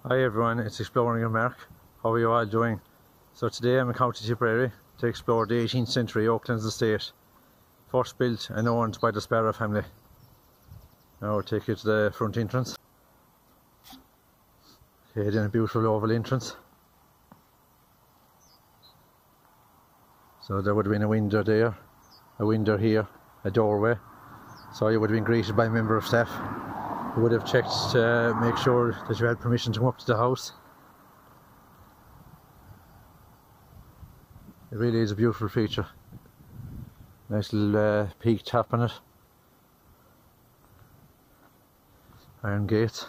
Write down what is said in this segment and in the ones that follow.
Hi everyone, it's Exploring your Mark. How are you all doing? So today I'm in County Tipperary to explore the 18th century Oaklands estate, first built and owned by the Sparrow family. Now I'll take you to the front entrance. Okay, then a beautiful oval entrance. So there would have been a window there, a window here, a doorway. So you would have been greeted by a member of staff who would have checked to make sure that you had permission to come up to the house. It really is a beautiful feature. Nice little peak top on it. Iron gates.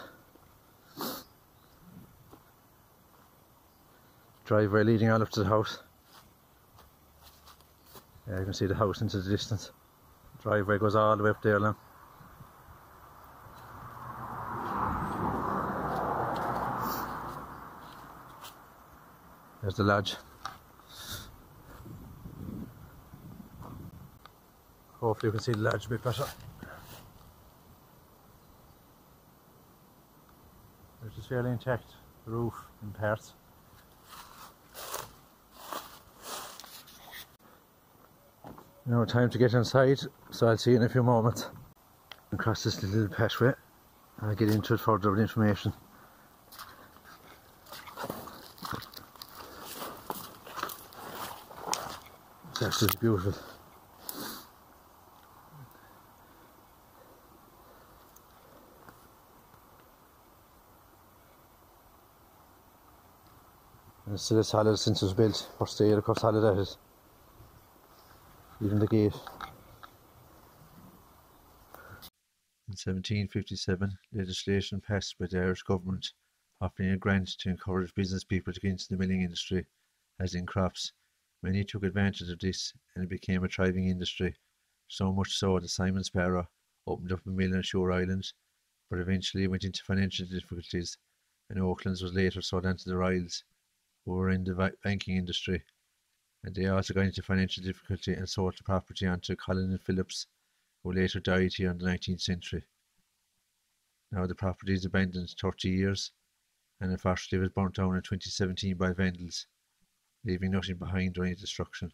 Driveway leading all up to the house. Yeah, you can see the house into the distance. Driveway goes all the way up there now. There's the lodge. Hopefully you can see the lodge a bit better. Which is fairly intact, the roof in parts. Now time to get inside, so I'll see you in a few moments. Across this little pathway, I'll get into it further with information. It's absolutely beautiful. And it's still as solid since it was built. First day, look how solid that is. Even the gate. In 1757, legislation passed by the Irish government offering a grant to encourage business people to get into the milling industry, as in crops. Many took advantage of this and it became a thriving industry, so much so that Simon Sparrow opened up a mill on Shore Island, but eventually went into financial difficulties, and Oaklands was later sold on to the Royals, who were in the banking industry, and they also got into financial difficulty and sold the property on to Colin and Phillips, who later died here in the 19th century. Now the property is abandoned 30 years, and unfortunately was burnt down in 2017 by vandals, leaving nothing behind or any destruction.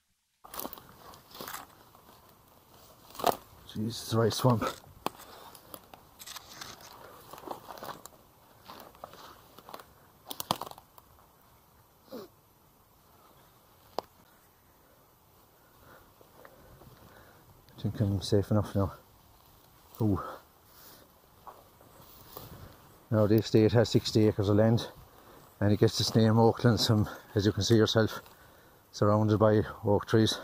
Jeez, it's a right swamp. I think I'm safe enough now. Ooh. Now the estate has 60 acres of land, and it gets its name Oaklands from, as you can see yourself, surrounded by oak trees.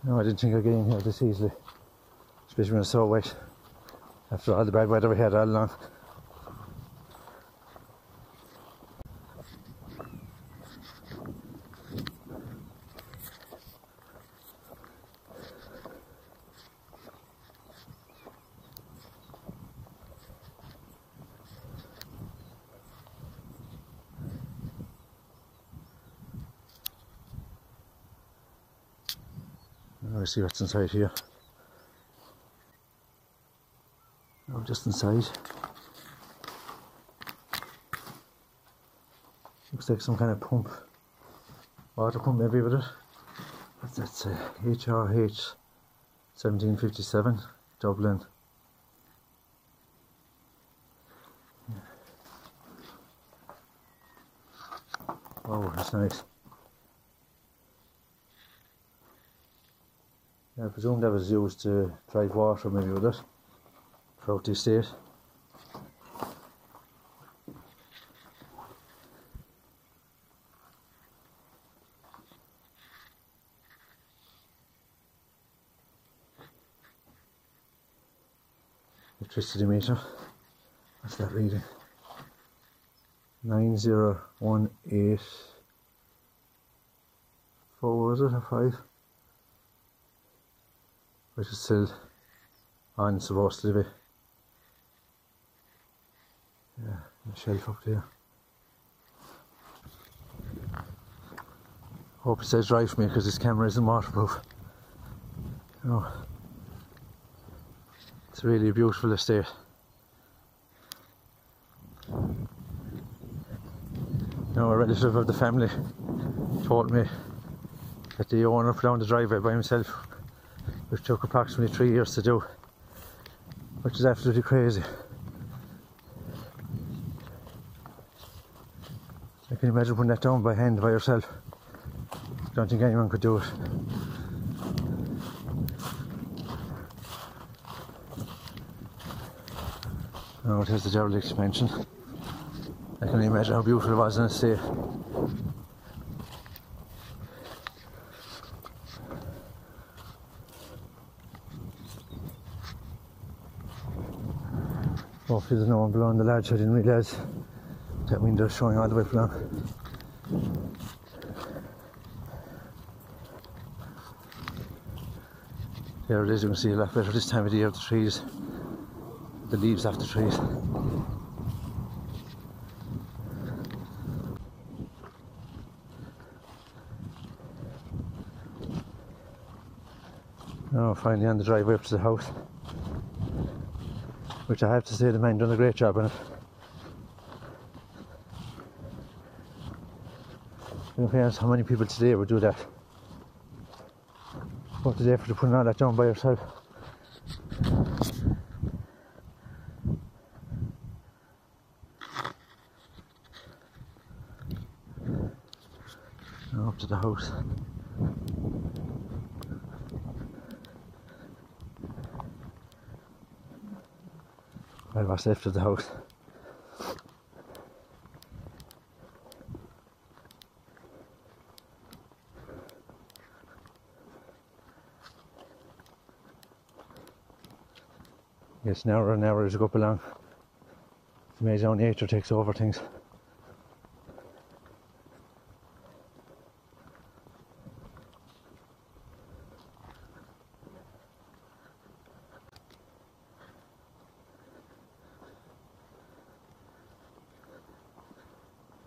No, I didn't think I'd get in here this easily, especially when it's so wet, after all the bad weather we had all along. Let's see what's inside here. Oh, just inside. Looks like some kind of pump. Water pump maybe with it. What's that say? HRH 1757, Dublin. Oh, that's nice. I presume that was used to drive water maybe with it throughout the estate. Electricity meter. What's that reading? 9018 4 is it, or 5? Which is still on, supposed to be. Yeah, the shelf up there. Hope it stays dry for me because this camera isn't waterproof. You know, it's really a beautiful estate. Now, a relative of the family told me that the owner put down the driveway by himself, which took approximately 3 years to do, which is absolutely crazy. I can imagine putting that down by hand by yourself. Don't think anyone could do it. Oh, there's the Derelict expansion. I can only imagine how beautiful it was in a state. Hopefully there's no one below on the ledge. I didn't realise that window is showing all the way below. There it is, you can see a lot better this time of the year, the trees, the leaves off the trees. Now finally on the driveway up to the house, which I have to say the man done a great job on it. In fairness, how many people today would do that? What the effort of putting all that down by yourself. Now up to the house. Well, what's left of the house. Yes, an hour as you go up along. It's amazing how nature takes over things.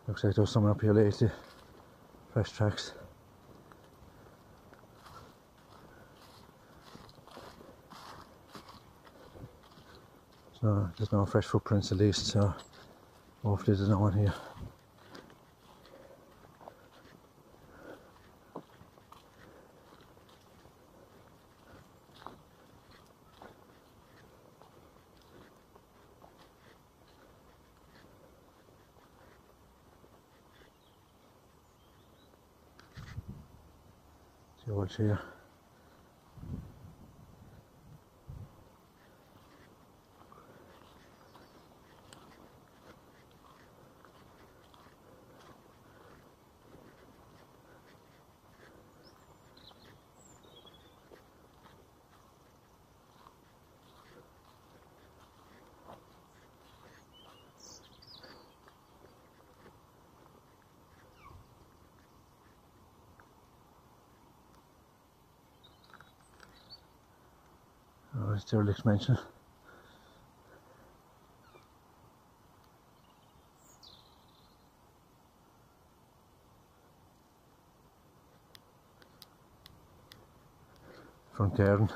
Looks like there was someone up here lately. Fresh tracks. So there's no fresh footprints at least, so hopefully there's no one here. See what's here. Oh, it's Derelict mansion. Front garden.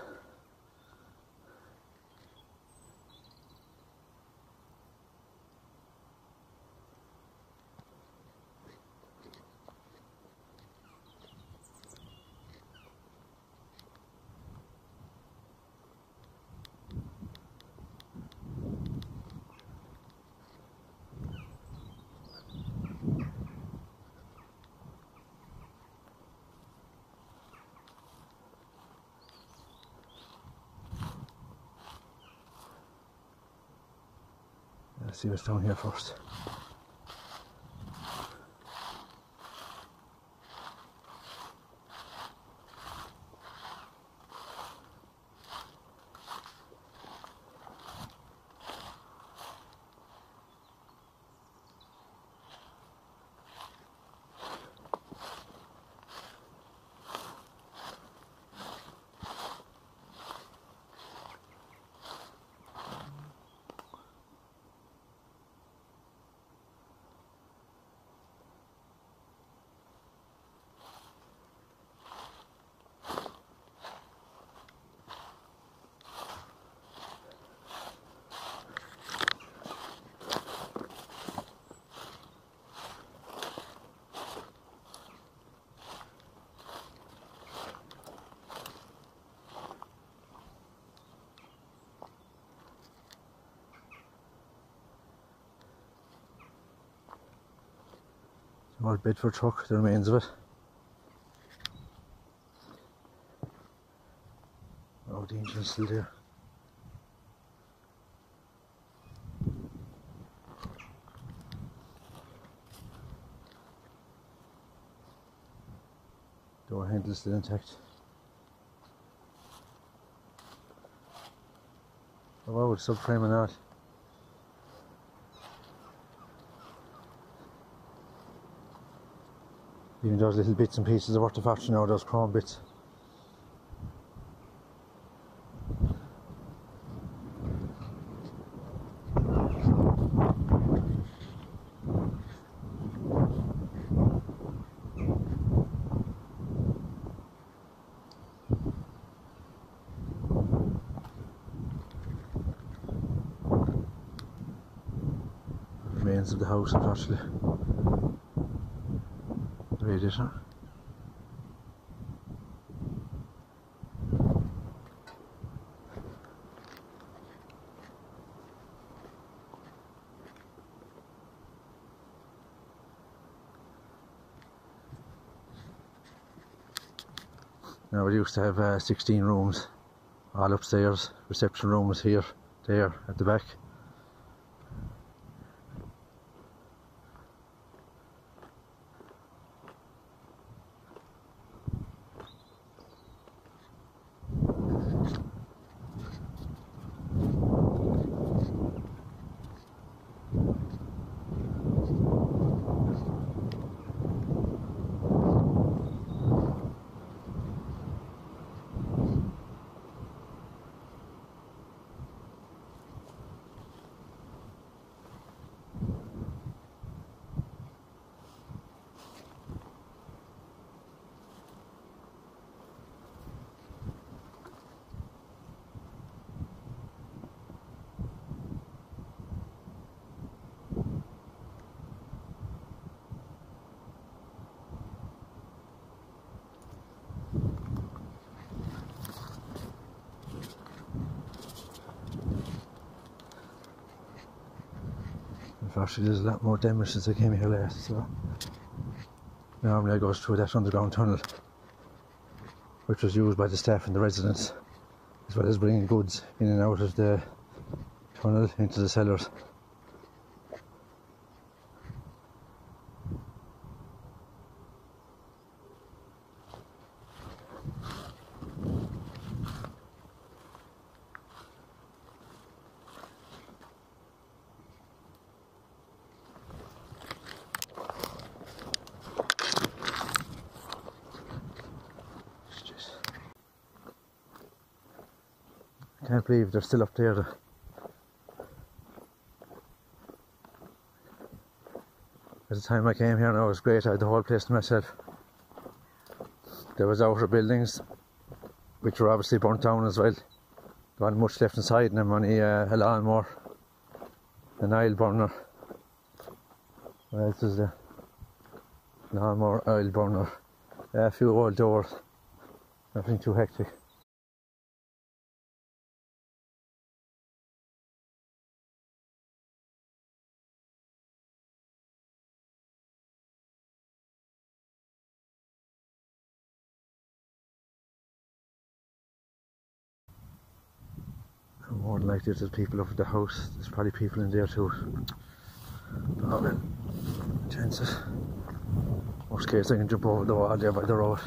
Let's see what's down here first. Old Bedford truck, the remains of it. Oh, the engine's still there. Door handle still intact. Oh wow, it's subframe and that. Even those little bits and pieces are worth a fortune now, those chrome bits. Remains of the house, unfortunately. Radiator. Now we used to have 16 rooms, all upstairs. Reception room was here, there, at the back. Unfortunately, there's a lot more damage since I came here last, so normally I go through that underground tunnel, which was used by the staff and the residents, as well as bringing goods in and out of the tunnel into the cellars. I can't believe they're still up there. At the time I came here, now it was great, I had the whole place to myself. There was outer buildings, which were obviously burnt down as well. There wasn't much left inside, and then only a lawnmower, an oil burner. What else is there? Lawnmower, oil burner, a few old doors, nothing too hectic. More than likely there's people up at the house, there's probably people in there too. Oh well, chances. Worst case I can jump over the wall there by the road.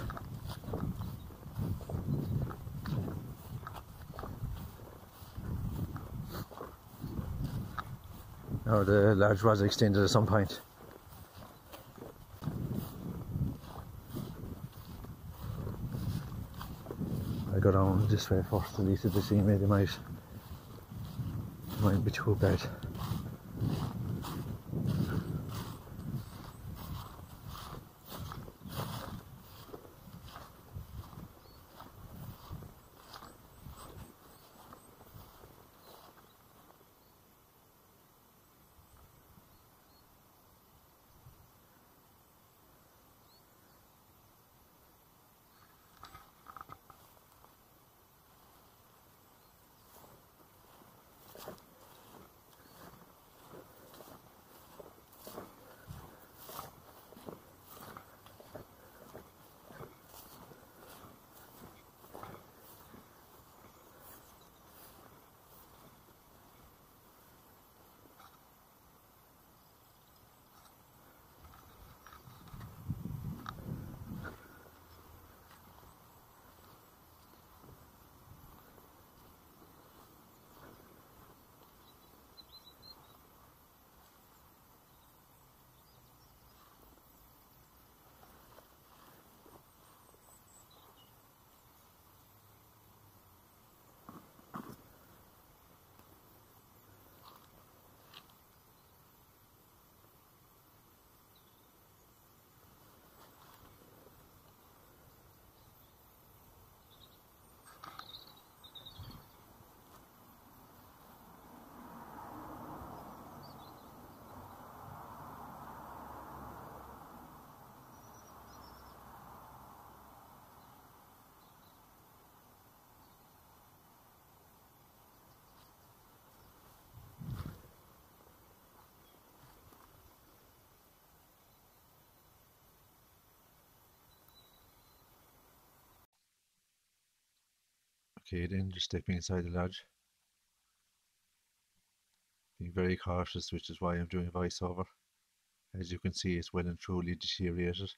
Now the lodge was extended at some point. I go down this way first, at least to see maybe mightn't be too bad. Okay, then just stepping inside the lodge. Being very cautious, which is why I'm doing voiceover. As you can see, it's well and truly deteriorated.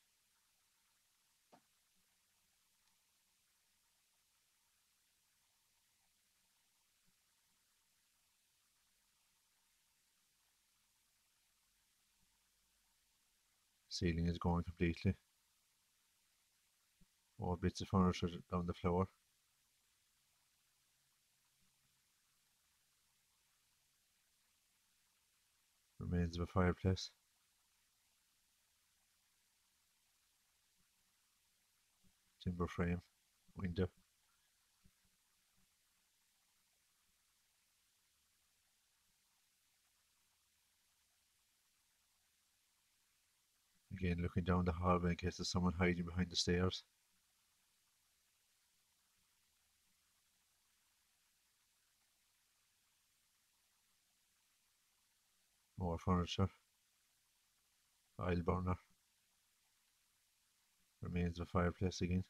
Ceiling is gone completely. More bits of furniture down the floor. Remains of a fireplace. Timber frame. Window. Again, looking down the hallway in case there's someone hiding behind the stairs. More furniture. Oil burner. Remains of a fireplace again.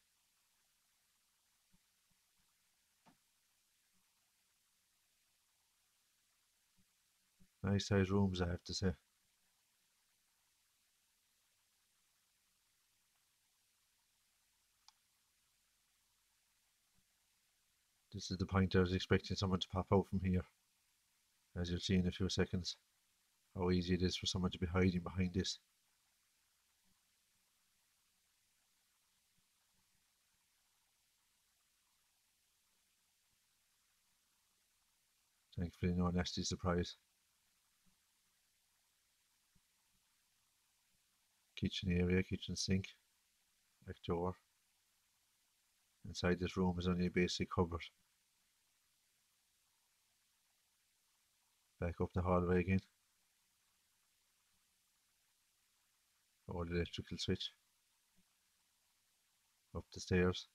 Nice size rooms, I have to say. This is the point I was expecting someone to pop out from here. As you'll see in a few seconds, how easy it is for someone to be hiding behind this. Thankfully no nasty surprise. Kitchen area, kitchen sink, back door. Inside this room is only a basic cupboard. Back up the hallway again. Old electrical switch. Up the stairs.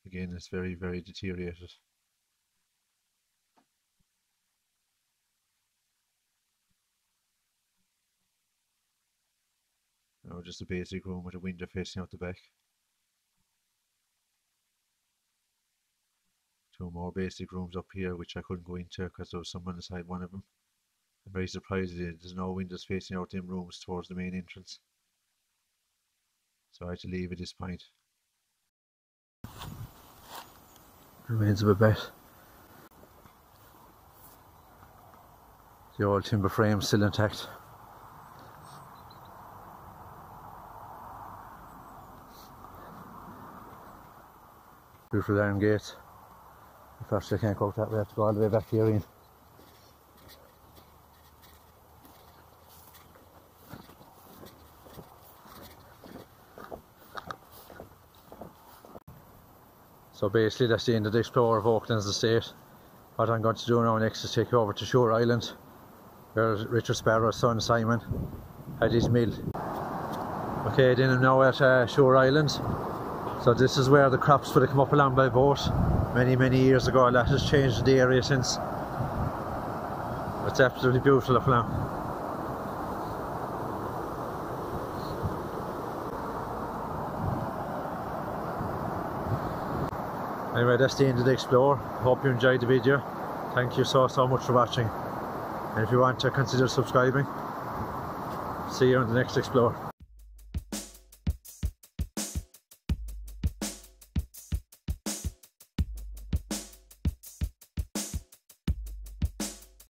Again, it's very, very deteriorated. Now just a basic room with a window facing out the back. Two more basic rooms up here which I couldn't go into because there was someone inside one of them. I'm very surprised there's no windows facing out them rooms towards the main entrance. So I had to leave at this point. Remains of a bed. The old timber frame still intact. Beautiful iron gate. Unfortunately I can't go out that way, I have to go all the way back here in. So basically that's the end of the Explorer of Oakland's estate. What I'm going to do now next is take you over to Shore Island, where Richard Sparrow's son Simon had his mill. Okay, then I'm now at Shore Island. So this is where the crops would have come up along by boat many years ago. A lot has changed in the area since. It's absolutely beautiful up now. Anyway, that's the end of the Explore. Hope you enjoyed the video. Thank you so much for watching. And if you want to, consider subscribing. See you on the next Explore.